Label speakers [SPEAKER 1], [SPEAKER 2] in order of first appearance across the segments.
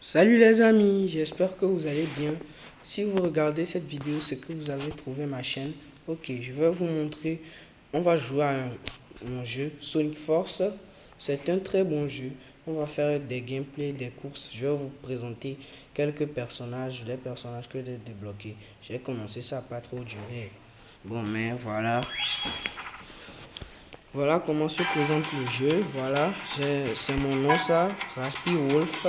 [SPEAKER 1] Salut les amis, j'espère que vous allez bien. Si vous regardez cette vidéo, c'est que vous avez trouvé ma chaîne. Ok, je vais vous montrer. On va jouer à un jeu Sonic Force. C'est un très bon jeu. On va faire des gameplays, des courses. Je vais vous présenter quelques personnages, les personnages que j'ai débloqués. J'ai commencé, ça pas trop duré. Bon, mais voilà. Voilà comment se présente le jeu. Voilà, c'est mon nom ça, Raspy Wolf.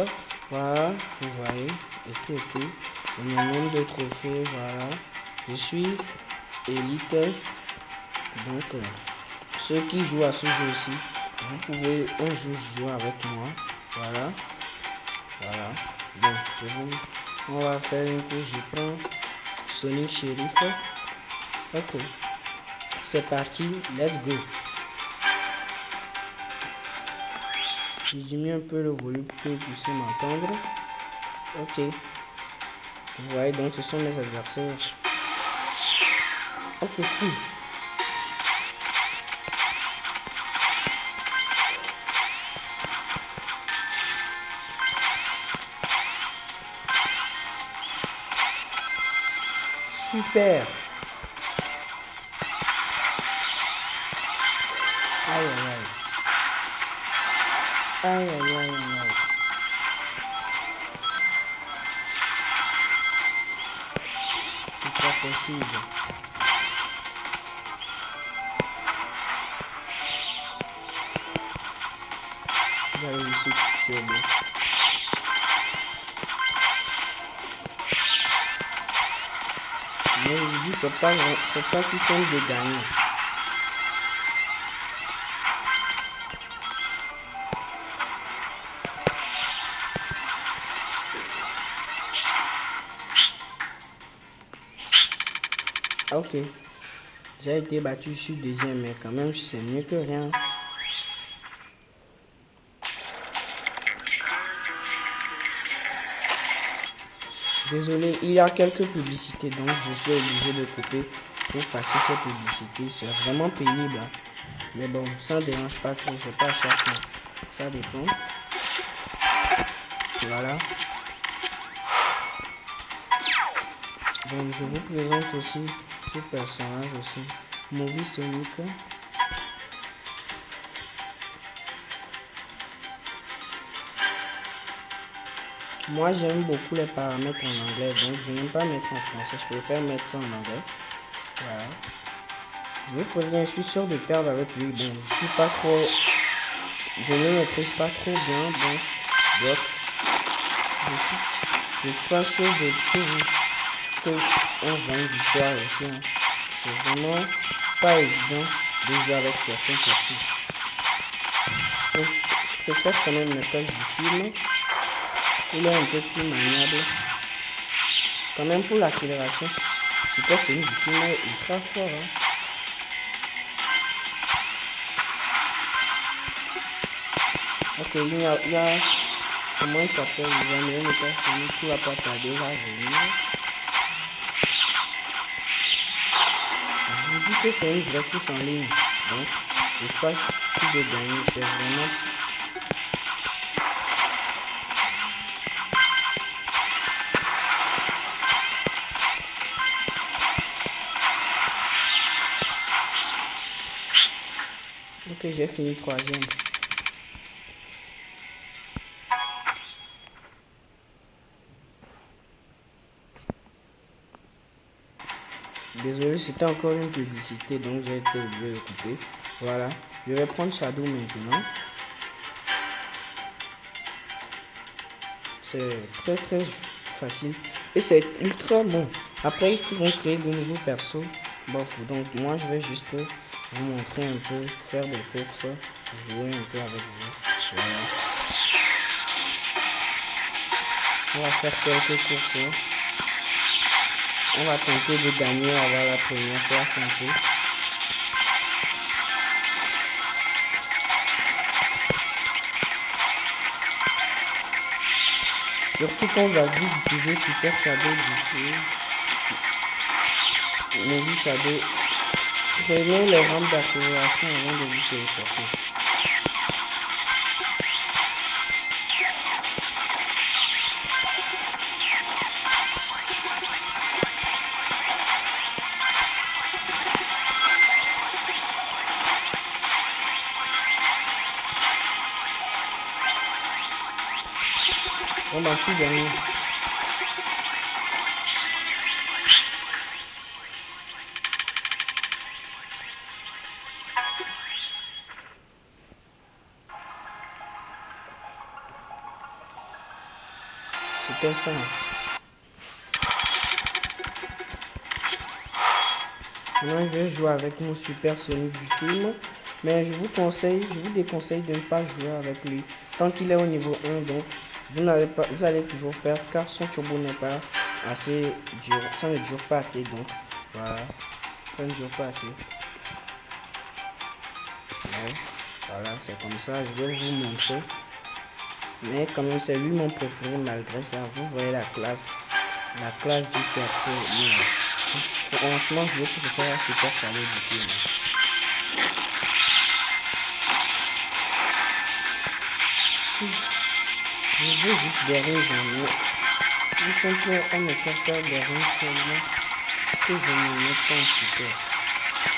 [SPEAKER 1] Voilà, vous voyez, et tout. Et mon nombre de trophées, voilà. Je suis élite. Donc, ceux qui jouent à ce jeu-ci, vous pouvez un jour jouer avec moi. Voilà, voilà. Donc, on va faire une course. Je prends Sonic Sheriff. Ok, c'est parti, let's go. Je diminue un peu le volume pour que vous puissiez m'entendre. Ok. Vous voyez, donc ce sont mes adversaires. Ok, cool. Super. Aïe, aïe, aïe. Aïe, aïe, aïe, aïe. C'est pas possible. Vous allez ici, c'est bon. Mais je vous dis, c'est pas si simple de gagner. Ok. J'ai été battu, je suis deuxième, mais quand même, c'est mieux que rien. Désolé, il y a quelques publicités, donc je suis obligé de couper pour passer ces publicités. C'est vraiment pénible. Hein. Mais bon, ça ne dérange pas trop, c'est pas chaque fois. Ça dépend. Voilà. Donc je vous présente aussi ce personnage aussi. Movie Sonic. Moi j'aime beaucoup les paramètres en anglais, donc je n'aime pas mettre en français, je préfère mettre ça en anglais. Voilà. Je vous préviens, je suis sûr de perdre avec lui. Bon, je suis pas trop. Je ne maîtrise pas trop bien, donc je suis pas sûr de que on va une victoire aussi. Hein. C'est vraiment pas évident de jouer avec certains personnes. Je préfère quand même le cas du film. Il est un peu plus maniable. Quand même pour l'accélération, Super Sonic du film est ultra fort. Hein. Ok, il y a comment il s'appelle? Il y a un Sonic qui va pas tarder à venir. Je vous dis que c'est une vraie course en ligne. Donc, je pense que de gagner, c'est vraiment. Ok, j'ai fini troisième. Désolé, c'était encore une publicité, donc j'ai été obligé de couper. Voilà, je vais prendre Shadow maintenant. C'est très facile et c'est ultra bon. Après, ils vont créer de nouveaux persos. Bof, donc moi je vais juste vous montrer un peu, faire des courses, jouer un peu avec vous. Voilà. On va faire quelques courses. Hein. On va tenter de gagner, avoir la première place un peu. Surtout quand vous avez utilisé Super Shadow du Movie Shadow. Prenez les rampes d'accélération avant de vous téléporter. On va tout gagner. C'était ça. Maintenant, je vais jouer avec mon Super Sonic du film. Mais je vous déconseille de ne pas jouer avec lui. Tant qu'il est au niveau 1, donc vous allez toujours perdre car son turbo n'est pas assez dur. Ça ne dure pas assez, donc voilà. Ça ne dure pas assez. Ouais, voilà, c'est comme ça. Je vais vous montrer. Mais quand même, c'est lui mon préféré malgré ça. Vous voyez la classe du perso. Franchement, je vais préférer la Super Sonic du film. Je veux juste des rings en tout simplement, on me fait faire des rings seulement que je ne mets pas en super.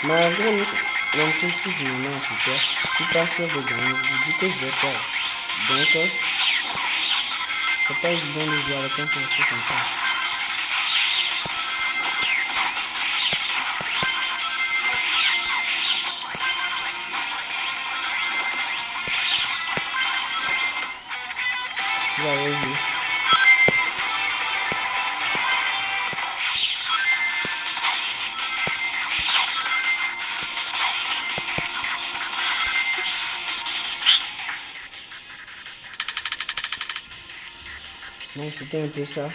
[SPEAKER 1] Malgré l'impression si je me mets en super, je suis pas sûr de gagner. Je dis que je vais perdre. Donc, c'est pas évident de jouer avec un perso comme ça. Vous avez vu. Donc c'était un peu ça.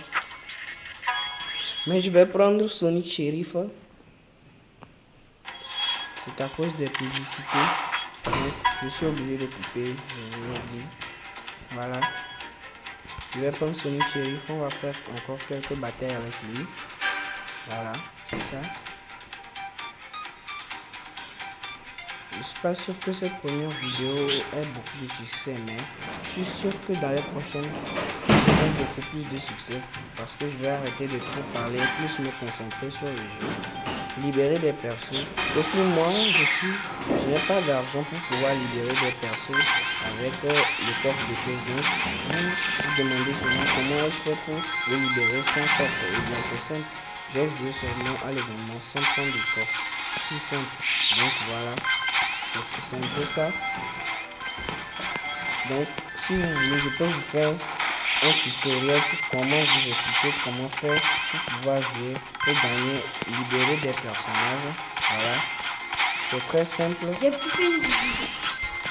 [SPEAKER 1] Mais je vais prendre Sonic Sheriff. C'est à cause des publicités. Donc je suis obligé de couper. Je vous l'ai dit. Voilà. Je vais prendre Sonic Sheriff. On va faire encore quelques batailles avec lui. Voilà, c'est ça. Je suis pas sûr que cette première vidéo ait beaucoup de succès, mais je suis sûr que dans les prochaines j'aurai beaucoup plus de succès parce que je vais arrêter de trop parler et plus me concentrer sur le jeu, libérer des persos. Aussi moi je n'ai pas d'argent pour pouvoir libérer des persos avec le coffre de pièces. Donc vous demandez seulement comment est-ce que pour le libérer sans coffre. Et bien c'est simple, j'ai joué seulement à l'événement sans prendre de coffre. Si simple. Donc voilà. C'est un peu ça. Donc si vous voulez, je peux vous faire un tutoriel pour comment vous expliquer comment faire pour pouvoir jouer et gagner, libérer des personnages. Voilà, c'est très simple.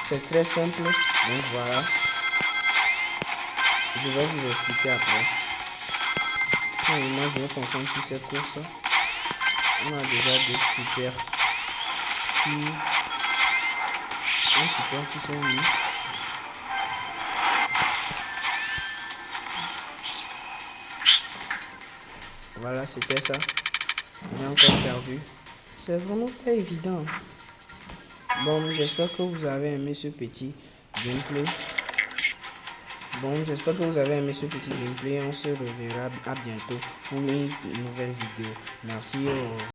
[SPEAKER 1] C'est très simple. Donc voilà, je vais vous expliquer après. Moi je me concentre sur cette course. On a déjà des super qui sont mis. Voilà, c'était ça. J'ai encore perdu. C'est vraiment pas évident. Bon, j'espère que vous avez aimé ce petit gameplay. On se reverra à bientôt pour une nouvelle vidéo. Merci.